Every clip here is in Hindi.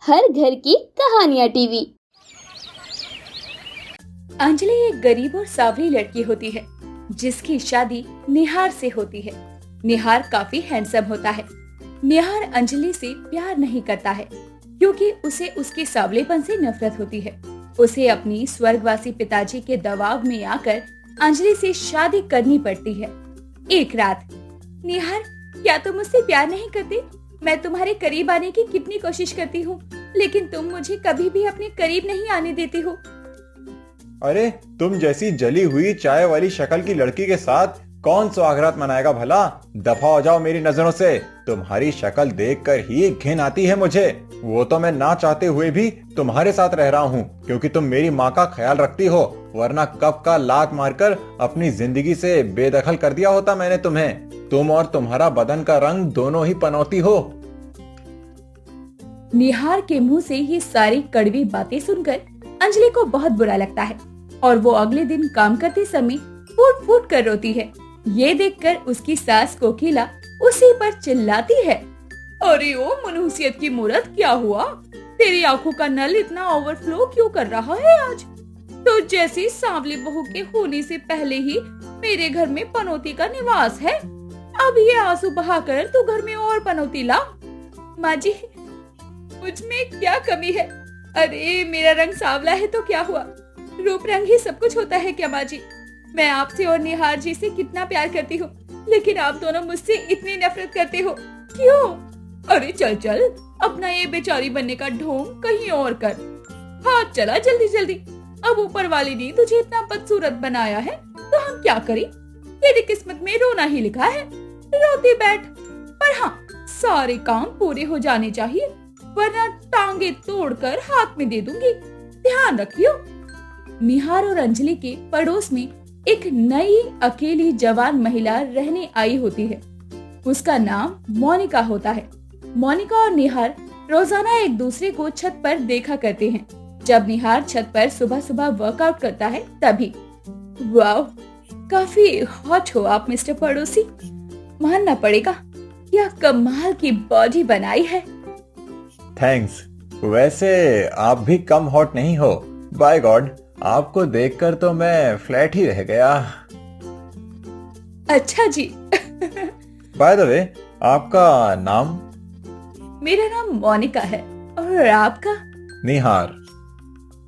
हर घर की कहानियाँ टीवी। अंजलि एक गरीब और सांवली लड़की होती है जिसकी शादी निहार से होती है। निहार काफी हैंडसम होता है। निहार अंजलि से प्यार नहीं करता है क्योंकि उसे उसके सांवलेपन से नफरत होती है। उसे अपनी स्वर्गवासी पिताजी के दबाव में आकर अंजलि से शादी करनी पड़ती है। एक रात, निहार, क्या तुम मुझसे प्यार नहीं करते? मैं तुम्हारे करीब आने की कितनी कोशिश करती हूँ, लेकिन तुम मुझे कभी भी अपने करीब नहीं आने देती हो। अरे, तुम जैसी जली हुई चाय वाली शक्ल की लड़की के साथ कौन सुहागरात मनाएगा भला? दफा हो जाओ मेरी नजरों से। तुम्हारी शक्ल देखकर ही घिन आती है मुझे। वो तो मैं ना चाहते हुए भी तुम्हारे साथ रह रहा हूँ क्योंकि तुम मेरी माँ का ख्याल रखती हो, वरना कब का लात मारकर अपनी जिंदगी से बेदखल कर दिया होता मैंने तुम्हें। तुम और तुम्हारा बदन का रंग दोनों ही पनौती हो। निहार के मुंह से ये सारी कड़वी बातें सुनकर अंजलि को बहुत बुरा लगता है और वो अगले दिन काम करते समय फूट फूट कर रोती है। ये देखकर उसकी सास कोकिला उसी पर चिल्लाती है, अरे ओ मनहूसियत की मूरत, क्या हुआ? तेरी आंखों का नल इतना ओवरफ्लो क्यों कर रहा है आज? तो जैसी सांवली बहू के होने से पहले ही मेरे घर में पनौती का निवास है। अब ये आंसू बहाकर तू घर में और पनौती ला। माँ जी, मुझ में क्या कमी है? अरे मेरा रंग सांवला है तो क्या हुआ? रूप रंग ही सब कुछ होता है क्या माँ जी? मैं आपसे और निहार जी से कितना प्यार करती हूँ, लेकिन आप दोनों मुझसे इतनी नफरत करते हो, क्यों? अरे चल चल, अपना ये बेचारी बनने का ढोंग कहीं और कर। हाथ चला जल्दी जल्दी। अब ऊपर वाले ने तुझे इतना बदसूरत बनाया है तो हम क्या करें? तेरी किस्मत में रोना ही लिखा है, रोते बैठ। पर हाँ, सारे काम पूरे हो जाने चाहिए, वरना टांगे तोड़कर हाथ में दे दूंगी, ध्यान रखियो। निहार और अंजलि के पड़ोस में एक नई अकेली जवान महिला रहने आई होती है। उसका नाम मोनिका होता है। मोनिका और निहार रोजाना एक दूसरे को छत पर देखा करते हैं। जब निहार छत पर सुबह सुबह वर्कआउट करता है तभी। वाह, काफी हॉट हो आप मिस्टर पड़ोसी, मानना पड़ेगा, क्या कमाल की बॉडी बनाई है। थैंक्स। वैसे आप भी कम हॉट नहीं हो। बाय गॉड, आपको देखकर तो मैं फ्लैट ही रह गया। अच्छा जी। बाय द वे, आपका नाम? मेरा नाम मोनिका है। और आपका? निहार।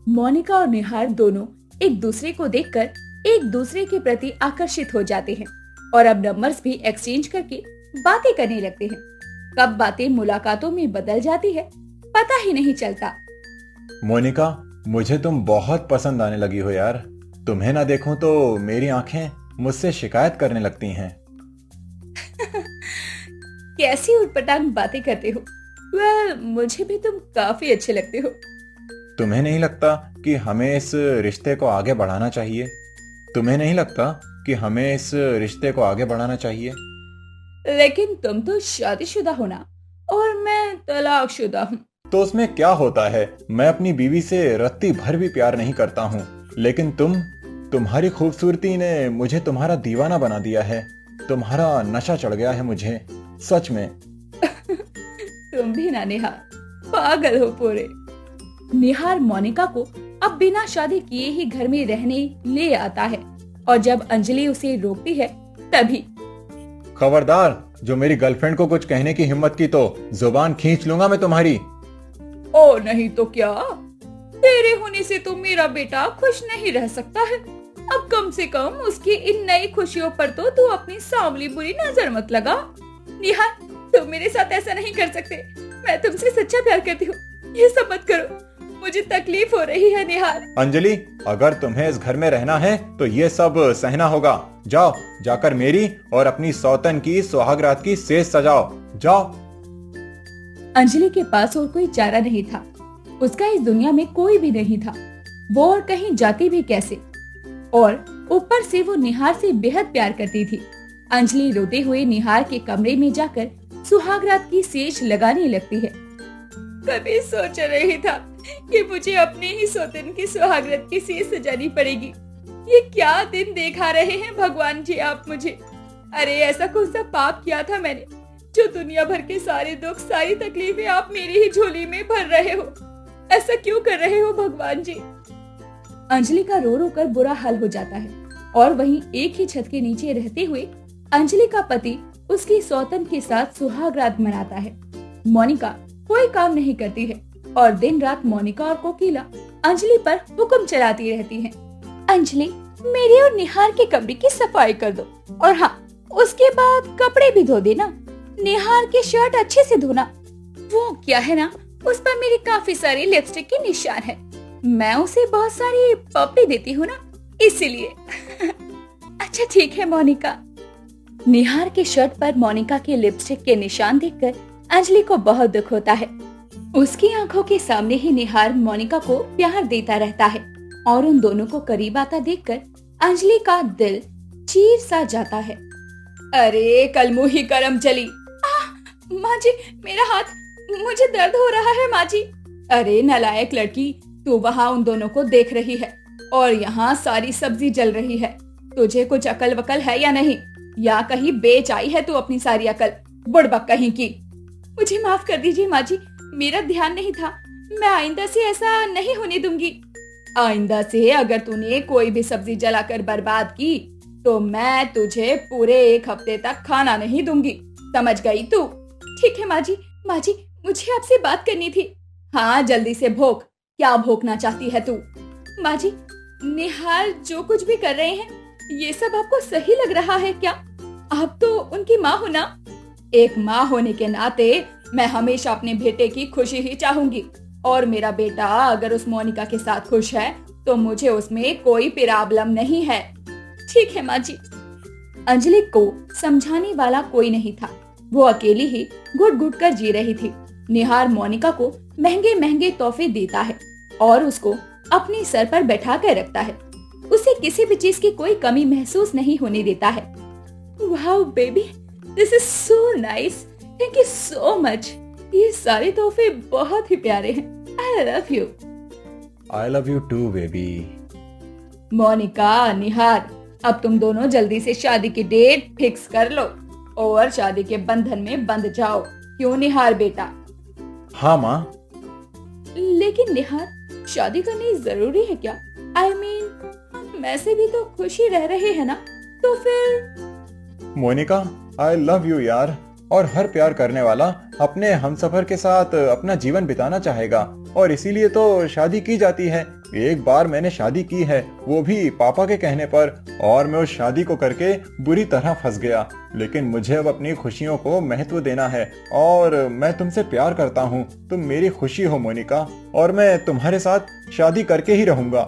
मोनिका और निहार दोनों एक दूसरे को देखकर एक दूसरे के प्रति आकर्षित हो जाते हैं और अब नंबर्स भी एक्सचेंज करके बातें करने लगते हैं। कब बातें मुलाकातों में बदल जाती है पता ही नहीं चलता। मोनिका, मुझे तुम बहुत पसंद आने लगी हो यार। तुम्हें ना देखूं तो मेरी आंखें मुझसे शिकायत करने लगती हैं। कैसी उटपटांग बातें करते हो। मुझे भी तुम काफी अच्छे लगते हो। तुम्हें नहीं लगता कि हमें इस रिश्ते को आगे बढ़ाना चाहिए? तुम्हें नहीं लगता कि हमें इस रिश्ते को आगे बढ़ाना चाहिए? लेकिन तुम तो शादीशुदा हो ना, और मैं तलाकशुदा हूँ। तो उसमें क्या होता है? मैं अपनी बीवी से रत्ती भर भी प्यार नहीं करता हूँ, लेकिन तुम्हारी खूबसूरती ने मुझे तुम्हारा दीवाना बना दिया है। तुम्हारा नशा चढ़ गया है मुझे, सच में। तुम भी ना निहार, पागल हो पूरे। निहार मोनिका को अब बिना शादी किए ही घर में रहने ले आता है और जब अंजलि उसे रोकती है तभी। खबरदार, जो मेरी गर्लफ्रेंड को कुछ कहने की हिम्मत की तो जुबान खींच लूंगा मैं तुम्हारी। ओ नहीं तो क्या, तेरे होने से तो मेरा बेटा खुश नहीं रह सकता है। अब कम से कम उसकी इन नई खुशियों पर तो तू अपनी सांवली बुरी नजर मत लगा। निहार, तुम मेरे साथ ऐसा नहीं कर सकते। मैं तुमसे सच्चा प्यार करती हूँ, ये सब मत करो, मुझे तकलीफ हो रही है। निहार। अंजलि, अगर तुम्हें इस घर में रहना है तो ये सब सहना होगा। जाओ, जाकर मेरी और अपनी सौतन की सुहागरात की सेज सजाओ, जाओ। अंजलि के पास और कोई चारा नहीं था। उसका इस दुनिया में कोई भी नहीं था। वो और कहीं जाती भी कैसे? और ऊपर से वो निहार से बेहद प्यार करती थी। अंजलि रोते हुए निहार के कमरे में जाकर सुहागरात की सेज लगाने लगती है। कभी सोच रही था कि मुझे अपने ही सौतन की सुहागरात की सेज सजानी पड़ेगी। ये क्या दिन देखा रहे हैं भगवान जी आप मुझे। अरे ऐसा कौन सा पाप किया था मैंने जो दुनिया भर के सारे दुख, सारी तकलीफें आप मेरी ही झोली में भर रहे हो। ऐसा क्यों कर रहे हो भगवान जी? अंजलि का रो रो कर बुरा हाल हो जाता है और वहीं एक ही छत के नीचे रहते हुए अंजलि का पति उसकी सौतन के साथ सुहाग रात मनाता है। मोनिका कोई काम नहीं करती है और दिन रात मोनिका और कोकिला अंजलि पर हुक्म चलाती रहती हैं। अंजलि, मेरे और निहार के कमरे की सफाई कर दो और हाँ, उसके बाद कपड़े भी धो देना। निहार की शर्ट अच्छे से धोना। वो क्या है ना, उस पर मेरी काफी सारी लिपस्टिक के निशान है। मैं उसे बहुत सारी पप्पी देती हूँ ना, इसीलिए। अच्छा ठीक है मोनिका। निहार की शर्ट पर मोनिका के लिपस्टिक के निशान देखकर अंजलि को बहुत दुख होता है। उसकी आंखों के सामने ही निहार मोनिका को प्यार देता रहता है और उन दोनों को करीब आता देखकर अंजलि का दिल चीर सा जाता है। अरे कल मुंह ही करम चली। माँ जी, मेरा हाथ, मुझे दर्द हो रहा है माँ जी। अरे नालायक लड़की, तू वहाँ उन दोनों को देख रही है और यहाँ सारी सब्जी जल रही है। तुझे कुछ अकल वकल है या नहीं? या कहीं बेच आई है तू अपनी सारी अकल, बुड़बक कहीं की। मुझे माफ कर दीजिए माँ जी, मेरा ध्यान नहीं था। मैं आइंदा से ऐसा नहीं होने दूंगी। आइंदा से अगर तूने कोई भी सब्जी जलाकर बर्बाद की तो मैं तुझे पूरे 1 हफ्ते तक खाना नहीं दूंगी, समझ गई तू? ठीक है माँ जी। माँ जी, मुझे आपसे बात करनी थी। हाँ, जल्दी से भोग। क्या भोगना चाहती है तू? माँ जी, निहार जो कुछ भी कर रहे हैं, ये सब आपको सही लग रहा है क्या? आप तो उनकी माँ हो ना। एक माँ होने के नाते मैं हमेशा अपने बेटे की खुशी ही चाहूंगी और मेरा बेटा अगर उस मोनिका के साथ खुश है तो मुझे उसमें कोई प्रॉब्लम नहीं है। ठीक है माँ जी। अंजलि को समझाने वाला कोई नहीं था। वो अकेली ही घुट घुट कर जी रही थी। निहार मोनिका को महंगे महंगे तोहफे देता है और उसको अपने सर पर बैठा कर रखता है। उसे किसी भी चीज की कोई कमी महसूस नहीं होने देता है। Wow baby, this is so nice, thank you so much. ये सारे तोहफे बहुत ही प्यारे हैं। I love you. I love you too baby. Monica, Nihar, अब तुम दोनों जल्दी से शादी की डेट फिक्स कर लो और शादी के बंधन में बंध जाओ। क्यों निहार बेटा? हाँ माँ। लेकिन निहार, शादी करनी जरूरी है क्या? आई मीन, वैसे भी तो खुश ही रह रहे हैं ना, तो फिर। मोनिका, आई लव यू यार। और हर प्यार करने वाला अपने हमसफर के साथ अपना जीवन बिताना चाहेगा और इसीलिए तो शादी की जाती है। एक बार मैंने शादी की है, वो भी पापा के कहने पर, और मैं उस शादी को करके बुरी तरह फंस गया। लेकिन मुझे अब अपनी खुशियों को महत्व देना है और मैं तुमसे प्यार करता हूँ। तुम मेरी खुशी हो मोनिका और मैं तुम्हारे साथ शादी करके ही रहूंगा।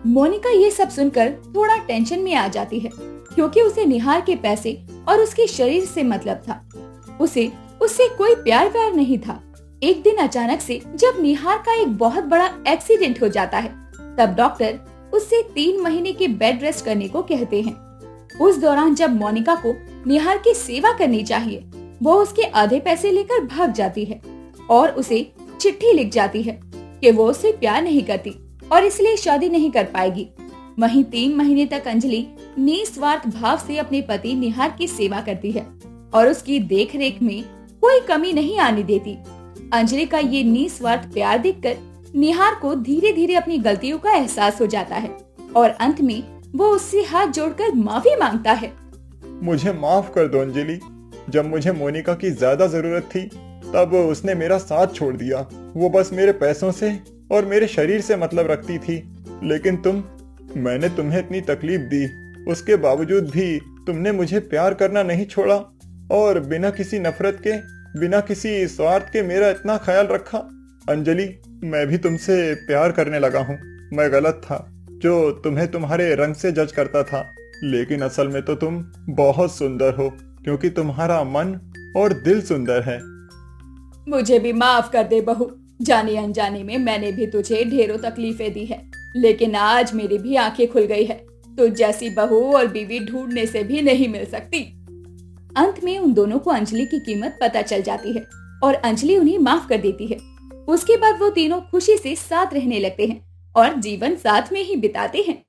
मोनिका ये सब सुनकर थोड़ा टेंशन में आ जाती है क्योंकि उसे निहार के पैसे और उसके शरीर से मतलब था। उसे उससे कोई प्यार व्यार नहीं था। एक दिन अचानक से जब निहार का एक बहुत बड़ा एक्सीडेंट हो जाता है, तब डॉक्टर उससे 3 महीने की बेड रेस्ट करने को कहते हैं। उस दौरान जब मोनिका को निहार की सेवा करनी चाहिए, वो उसके आधे पैसे लेकर भाग जाती है और उसे चिट्ठी लिख जाती है कि वो उससे प्यार नहीं करती और इसलिए शादी नहीं कर पाएगी। वहीं 3 महीने तक अंजलि निस्वार्थ भाव से अपने पति निहार की सेवा करती है और उसकी देखरेख में कोई कमी नहीं आने देती। अंजलि का ये निस्वार्थ प्यार देखकर निहार को धीरे धीरे अपनी गलतियों का एहसास हो जाता है और अंत में वो उससे हाथ जोड़कर माफी मांगता है। मुझे माफ कर दो अंजलि। जब मुझे मोनिका की ज्यादा जरूरत थी तब उसने मेरा साथ छोड़ दिया। वो बस मेरे पैसों से और मेरे शरीर से मतलब रखती थी। लेकिन मैंने तुम्हें इतनी तकलीफ दी, उसके बावजूद भी तुमने मुझे प्यार करना नहीं छोड़ा और बिना किसी नफरत के, बिना किसी स्वार्थ के मेरा इतना ख्याल रखा। अंजलि, मैं भी तुमसे प्यार करने लगा हूँ। मैं गलत था जो तुम्हें तुम्हारे रंग से जज करता था, लेकिन असल में तो तुम बहुत सुंदर हो क्योंकि तुम्हारा मन और दिल सुंदर है। मुझे भी माफ कर दे बहू। जाने अनजाने में मैंने भी तुझे ढेरों तकलीफें दी है, लेकिन आज मेरी भी आंखें खुल गई है। तो जैसी बहू और बीवी ढूंढने से भी नहीं मिल सकती। अंत में उन दोनों को अंजलि की कीमत पता चल जाती है और अंजलि उन्हें माफ कर देती है। उसके बाद वो तीनों खुशी से साथ रहने लगते हैं और जीवन साथ में ही बिताते हैं।